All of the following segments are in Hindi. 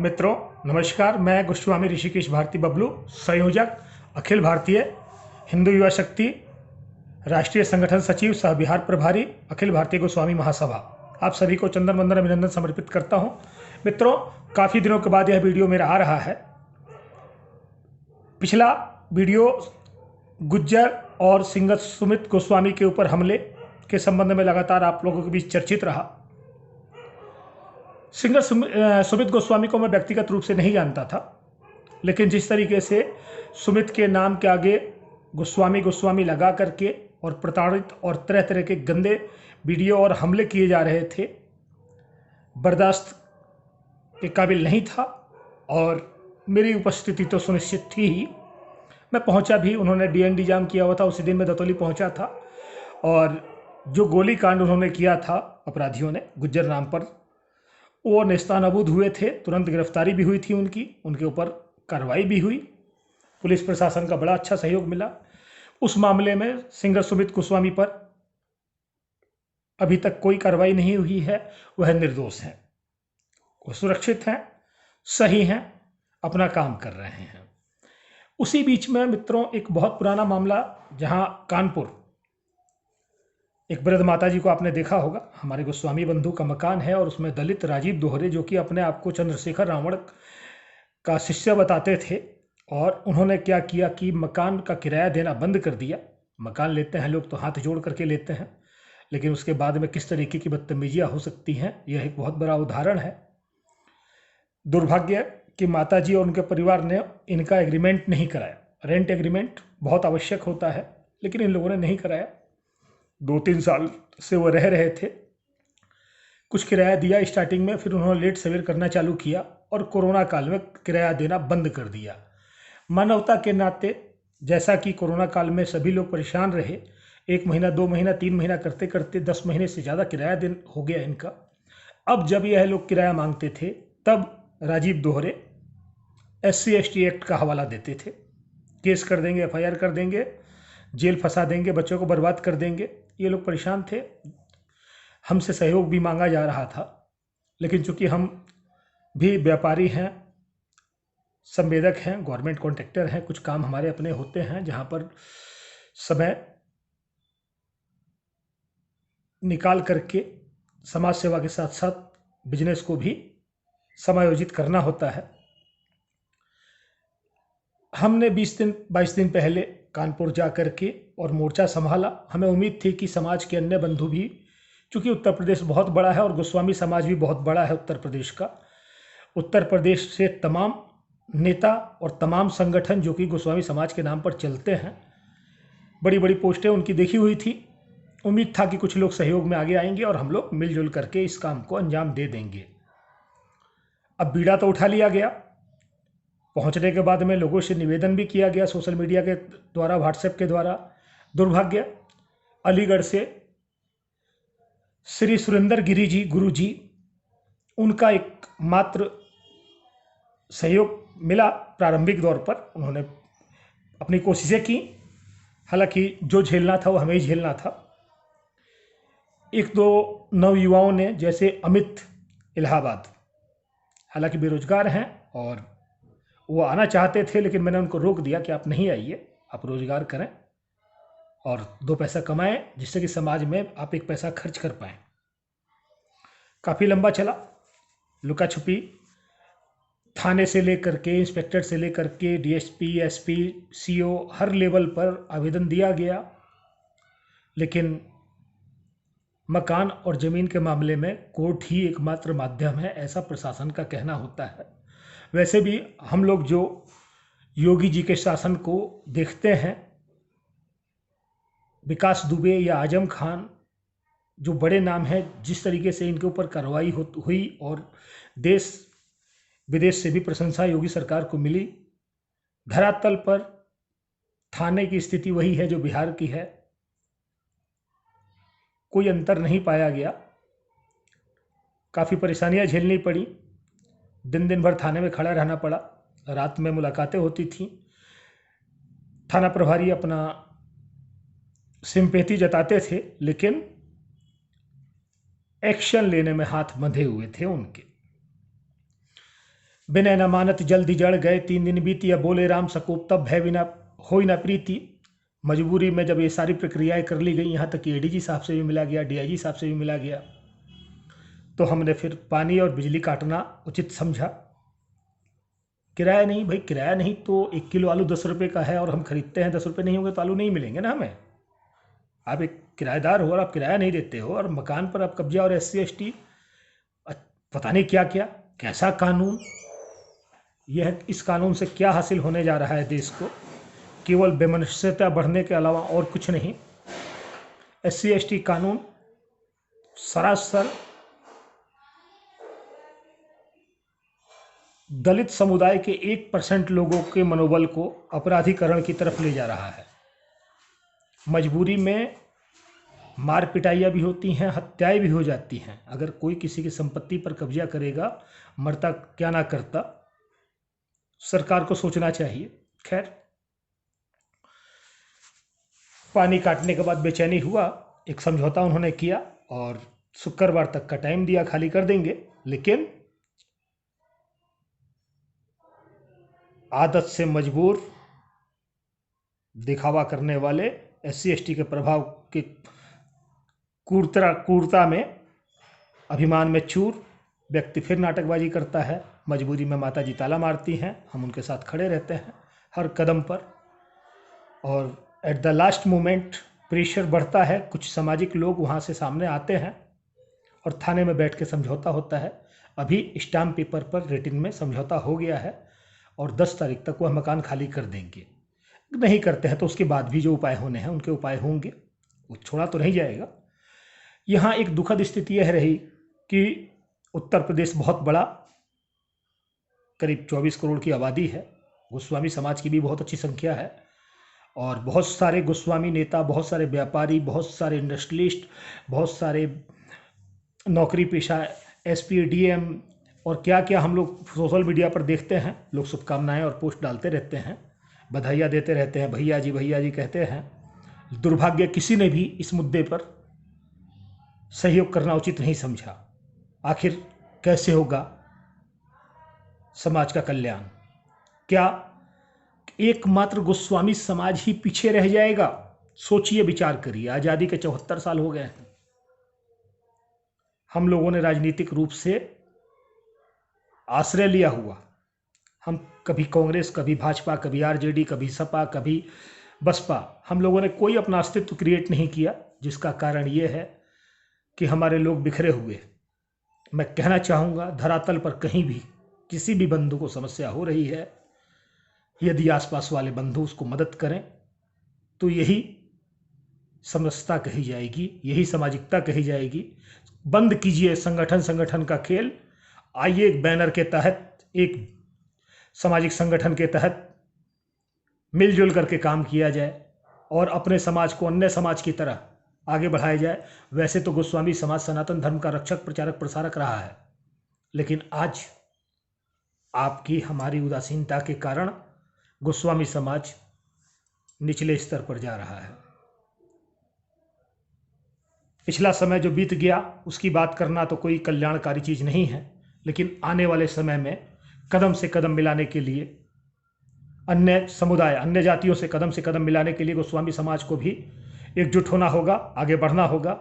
मित्रों नमस्कार। मैं गोस्वामी ऋषिकेश भारती बबलू, संयोजक अखिल भारतीय हिंदू युवा शक्ति, राष्ट्रीय संगठन सचिव सह बिहार प्रभारी, अखिल भारतीय गोस्वामी महासभा, आप सभी को चंदन वंदन अभिनंदन समर्पित करता हूं। मित्रों, काफ़ी दिनों के बाद यह वीडियो मेरा आ रहा है। पिछला वीडियो गुज्जर और सिंगर सुमित गोस्वामी के ऊपर हमले के संबंध में लगातार आप लोगों के बीच चर्चित रहा। सिंगर सुमित गोस्वामी को मैं व्यक्तिगत रूप से नहीं जानता था, लेकिन जिस तरीके से सुमित के नाम के आगे गोस्वामी गोस्वामी लगा करके और प्रताड़ित और तरह तरह के गंदे वीडियो और हमले किए जा रहे थे, बर्दाश्त के काबिल नहीं था और मेरी उपस्थिति तो सुनिश्चित थी ही। मैं पहुंचा भी, उन्होंने डीएनडी जाम किया हुआ था। उसी दिन मैं दतौली पहुंचा था और जो गोली कांड उन्होंने किया था अपराधियों ने गुज्जर नाम पर, वो नेस्तानाबूद हुए थे। तुरंत गिरफ्तारी भी हुई थी उनके ऊपर कार्रवाई भी हुई। पुलिस प्रशासन का बड़ा अच्छा सहयोग मिला। उस मामले में सिंगर सुमित गोस्वामी पर अभी तक कोई कार्रवाई नहीं हुई है। वह निर्दोष हैं, वो सुरक्षित हैं, सही हैं, अपना काम कर रहे हैं। उसी बीच में मित्रों एक बहुत पुराना मामला, जहां कानपुर एक वृद्ध माता जी को आपने देखा होगा, हमारे गोस्वामी बंधु का मकान है और उसमें दलित राजीव दोहरे, जो कि अपने आप को चंद्रशेखर रावण का शिष्य बताते थे, और उन्होंने क्या किया कि मकान का किराया देना बंद कर दिया। मकान लेते हैं लोग तो हाथ जोड़ करके लेते हैं, लेकिन उसके बाद में किस तरीके की बदतमीजियाँ हो सकती हैं, यह एक बहुत बड़ा उदाहरण है। दुर्भाग्य कि माता जी और उनके परिवार ने इनका एग्रीमेंट नहीं कराया। रेंट एग्रीमेंट बहुत आवश्यक होता है, लेकिन इन लोगों ने नहीं कराया। 2-3 साल से वो रह रहे थे। कुछ किराया दिया स्टार्टिंग में, फिर उन्होंने लेट सवेर करना चालू किया और कोरोना काल में किराया देना बंद कर दिया। मानवता के नाते, जैसा कि कोरोना काल में सभी लोग परेशान रहे, 1 महीना 2 महीना 3 महीना करते करते 10 महीने से ज़्यादा किराया दिन हो गया इनका। अब जब यह लोग किराया मांगते थे, तब राजीव दोहरे SC ST एक्ट का हवाला देते थे। केस कर देंगे, FIR कर देंगे, जेल फंसा देंगे, बच्चों को बर्बाद कर देंगे। ये लोग परेशान थे। हमसे सहयोग भी मांगा जा रहा था, लेकिन चूंकि हम भी व्यापारी हैं, संवेदक हैं, गवर्नमेंट कॉन्ट्रैक्टर हैं, कुछ काम हमारे अपने होते हैं जहां पर समय निकाल करके समाज सेवा के साथ साथ बिजनेस को भी समायोजित करना होता है। हमने 22 दिन पहले कानपुर जा करके और मोर्चा संभाला। हमें उम्मीद थी कि समाज के अन्य बंधु भी, चूँकि उत्तर प्रदेश बहुत बड़ा है और गोस्वामी समाज भी बहुत बड़ा है उत्तर प्रदेश का, उत्तर प्रदेश से तमाम नेता और तमाम संगठन जो कि गोस्वामी समाज के नाम पर चलते हैं, बड़ी बड़ी पोस्टें उनकी देखी हुई थी। उम्मीद था कि कुछ लोग सहयोग में आगे आएंगे और हम लोग मिलजुल करके इस काम को अंजाम दे देंगे। अब बीड़ा तो उठा लिया गया। पहुंचने के बाद में लोगों से निवेदन भी किया गया सोशल मीडिया के द्वारा, व्हाट्सएप के द्वारा। दुर्भाग्य, अलीगढ़ से श्री सुरेंद्र गिरी जी गुरु जी, उनका एक मात्र सहयोग मिला प्रारंभिक दौर पर। उन्होंने अपनी कोशिशें की, हालांकि जो झेलना था वो हमें ही झेलना था। 1-2 नवयुवाओं ने, जैसे अमित इलाहाबाद, हालांकि बेरोजगार हैं और वो आना चाहते थे, लेकिन मैंने उनको रोक दिया कि आप नहीं आइए, आप रोजगार करें और 2 पैसा कमाएं, जिससे कि समाज में आप 1 पैसा खर्च कर पाएं। काफ़ी लंबा चला, लुका छुपी, थाने से लेकर के, इंस्पेक्टर से लेकर के, DSP, SP, CO, हर लेवल पर आवेदन दिया गया, लेकिन मकान और ज़मीन के मामले में कोर्ट ही एकमात्र माध्यम है, ऐसा प्रशासन का कहना होता है। वैसे भी हम लोग जो योगी जी के शासन को देखते हैं, विकास दुबे या आजम खान जो बड़े नाम हैं, जिस तरीके से इनके ऊपर कार्रवाई हुई और देश विदेश से भी प्रशंसा योगी सरकार को मिली, धरातल पर थाने की स्थिति वही है जो बिहार की है। कोई अंतर नहीं पाया गया। काफ़ी परेशानियां झेलनी पड़ी, दिन भर थाने में खड़ा रहना पड़ा, रात में मुलाकातें होती थीं। थाना प्रभारी अपना सिंपैथी जताते थे, लेकिन एक्शन लेने में हाथ बंधे हुए थे उनके। विनय न मानत जल्दी जड़ गए, 3 दिन बीती अब बोले राम सकोप, तब भय बिना होई न प्रीति। मजबूरी में जब ये सारी प्रक्रियाएं कर ली गई, यहाँ तक कि एडीजी साहब से भी मिला गया, डीआईजी साहब से भी मिला गया, तो हमने फिर पानी और बिजली काटना उचित समझा। किराया नहीं भाई, किराया नहीं तो 1 किलो आलू 10 रुपये का है और हम खरीदते हैं 10 रुपये, नहीं होंगे तो आलू नहीं मिलेंगे ना हमें। आप एक किराएदार हो और आप किराया नहीं देते हो और मकान पर आप कब्जा और SC/ST, पता नहीं क्या क्या, कैसा कानून यह, इस कानून से क्या हासिल होने जा रहा है देश को, केवल बेमनुष्यता बढ़ने के अलावा और कुछ नहीं। SC/ST कानून सरासर दलित समुदाय के 1% लोगों के मनोबल को अपराधीकरण की तरफ ले जा रहा है। मजबूरी में मार पिटाइयाँ भी होती हैं, हत्याएं भी हो जाती हैं। अगर कोई किसी की संपत्ति पर कब्जा करेगा, मरता क्या ना करता, सरकार को सोचना चाहिए। खैर, पानी काटने के बाद बेचैनी हुआ, एक समझौता उन्होंने किया और शुक्रवार तक का टाइम दिया, खाली कर देंगे। लेकिन आदत से मजबूर, दिखावा करने वाले, SC/ST के प्रभाव के क्रूरता में, अभिमान में चूर व्यक्ति फिर नाटकबाजी करता है। मजबूरी में माताजी ताला मारती हैं, हम उनके साथ खड़े रहते हैं हर कदम पर, और at the last moment pressure बढ़ता है। कुछ सामाजिक लोग वहाँ से सामने आते हैं और थाने में बैठ के समझौता होता है। अभी स्टाम्प पेपर पर रिटन में समझौता हो गया है और 10 तारीख तक वह मकान खाली कर देंगे। नहीं करते हैं तो उसके बाद भी जो उपाय होने हैं उनके उपाय होंगे, वो छोड़ा तो नहीं जाएगा। यहाँ एक दुखद स्थिति यह रही कि उत्तर प्रदेश बहुत बड़ा, करीब 24 करोड़ की आबादी है, गोस्वामी समाज की भी बहुत अच्छी संख्या है और बहुत सारे गोस्वामी नेता, बहुत सारे व्यापारी, बहुत सारे इंडस्ट्रियलिस्ट, बहुत सारे नौकरी पेशा, SP, DM और क्या क्या हम लोग सोशल मीडिया पर देखते हैं। लोग शुभकामनाएं और पोस्ट डालते रहते हैं, बधाइयाँ देते रहते हैं, भैया जी कहते हैं। दुर्भाग्य किसी ने भी इस मुद्दे पर सहयोग करना उचित नहीं समझा। आखिर कैसे होगा समाज का कल्याण? क्या एकमात्र गोस्वामी समाज ही पीछे रह जाएगा? सोचिए, विचार करिए। आज़ादी के 74 साल हो गए हैं। हम लोगों ने राजनीतिक रूप से आश्रय लिया हुआ, हम कभी कांग्रेस, कभी भाजपा, कभी RJD, कभी सपा, कभी बसपा, हम लोगों ने कोई अपना अस्तित्व क्रिएट नहीं किया, जिसका कारण ये है कि हमारे लोग बिखरे हुए। मैं कहना चाहूँगा, धरातल पर कहीं भी किसी भी बंधु को समस्या हो रही है, यदि आसपास वाले बंधु उसको मदद करें तो यही समरसता कही जाएगी, यही सामाजिकता कही जाएगी। बंद कीजिए संगठन का खेल। आइए एक बैनर के तहत, एक सामाजिक संगठन के तहत मिलजुल करके काम किया जाए और अपने समाज को अन्य समाज की तरह आगे बढ़ाया जाए। वैसे तो गोस्वामी समाज सनातन धर्म का रक्षक, प्रचारक, प्रसारक रहा है, लेकिन आज आपकी हमारी उदासीनता के कारण गोस्वामी समाज निचले स्तर पर जा रहा है। पिछला समय जो बीत गया उसकी बात करना तो कोई कल्याणकारी चीज़ नहीं है, लेकिन आने वाले समय में कदम से कदम मिलाने के लिए, अन्य समुदाय, अन्य जातियों से कदम मिलाने के लिए गोस्वामी समाज को भी एकजुट होना होगा, आगे बढ़ना होगा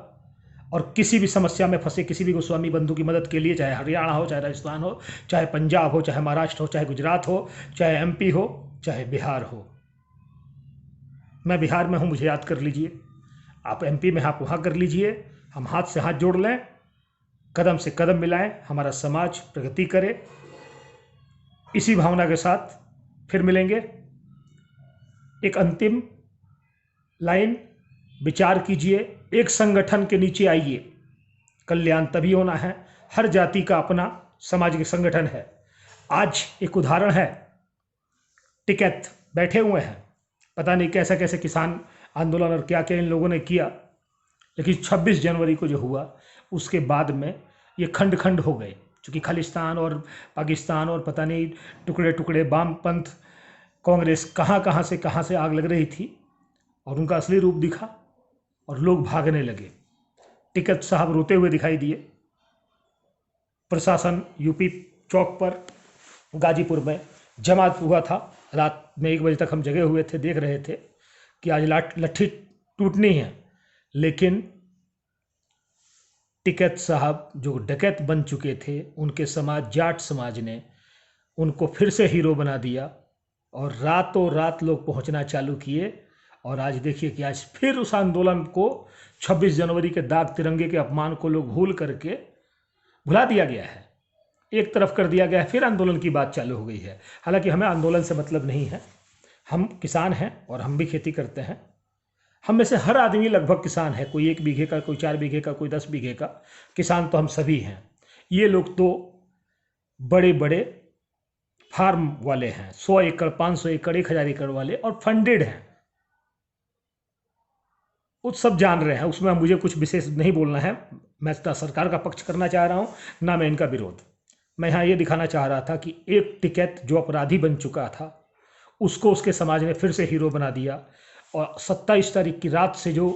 और किसी भी समस्या में फंसे किसी भी गोस्वामी बंधु की मदद के लिए, चाहे हरियाणा हो, चाहे राजस्थान हो, चाहे पंजाब हो, चाहे महाराष्ट्र हो, चाहे गुजरात हो, चाहे MP हो, चाहे बिहार हो। मैं बिहार में हूँ, मुझे याद कर लीजिए। आप MP में, आप वहाँ कर लीजिए। हम हाथ से हाथ जोड़ लें, कदम से कदम मिलाएं, हमारा समाज प्रगति करे। इसी भावना के साथ फिर मिलेंगे। एक अंतिम लाइन, विचार कीजिए, एक संगठन के नीचे आइए। कल्याण तभी होना है। हर जाति का अपना सामाजिक संगठन है। आज एक उदाहरण है, टिकैत बैठे हुए हैं, पता नहीं कैसे कैसे किसान आंदोलन और क्या क्या इन लोगों ने किया, लेकिन 26 जनवरी को जो हुआ उसके बाद में ये खंड खंड हो गए। चूँकि खालिस्तान और पाकिस्तान और पता नहीं टुकड़े टुकड़े वामपंथ, कांग्रेस कहाँ से आग लग रही थी और उनका असली रूप दिखा और लोग भागने लगे। टिकैत साहब रोते हुए दिखाई दिए। प्रशासन UP चौक पर गाजीपुर में जमात हुआ था। रात में 1 बजे तक हम जगे हुए थे, देख रहे थे कि आज लट्ठी टूटनी है। लेकिन टिकैत साहब जो डकैत बन चुके थे, उनके समाज, जाट समाज ने उनको फिर से हीरो बना दिया और रातों रात लोग पहुंचना चालू किए। और आज देखिए कि आज फिर उस आंदोलन को, 26 जनवरी के दाग तिरंगे के अपमान को लोग भूल करके भुला दिया गया है, एक तरफ कर दिया गया है, फिर आंदोलन की बात चालू हो गई है। हालांकि हमें आंदोलन से मतलब नहीं है, हम किसान हैं और हम भी खेती करते हैं। हम में से हर आदमी लगभग किसान है, कोई 1 बीघे का, कोई 4 बीघे का, कोई 10 बीघे का। किसान तो हम सभी हैं। ये लोग तो बड़े बड़े फार्म वाले हैं, 100 एकड़, 500 एकड़, 1000 एकड़ वाले, और फंडेड हैं। वो सब जान रहे हैं, उसमें मुझे कुछ विशेष नहीं बोलना है। मैं ना सरकार का पक्ष करना चाह रहा हूँ, ना मैं इनका विरोध। मैं यहाँ ये दिखाना चाह रहा था कि एक टिकैत जो अपराधी बन चुका था, उसको उसके समाज ने फिर से हीरो बना दिया। और 27 तारीख की रात से जो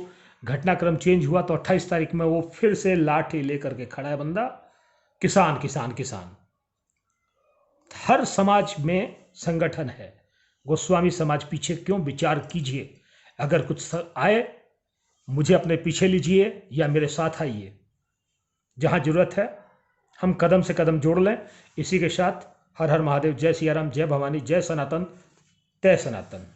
घटनाक्रम चेंज हुआ, तो 28 तारीख में वो फिर से लाठी लेकर के खड़ा है बंदा। किसान किसान किसान। हर समाज में संगठन है। गोस्वामी समाज पीछे क्यों? विचार कीजिए। अगर कुछ आए, मुझे अपने पीछे लीजिए या मेरे साथ आइए। जहाँ जरूरत है हम कदम से कदम जोड़ लें। इसी के साथ हर हर महादेव, जय सिया राम, जय भवानी, जय सनातन, जय सनातन।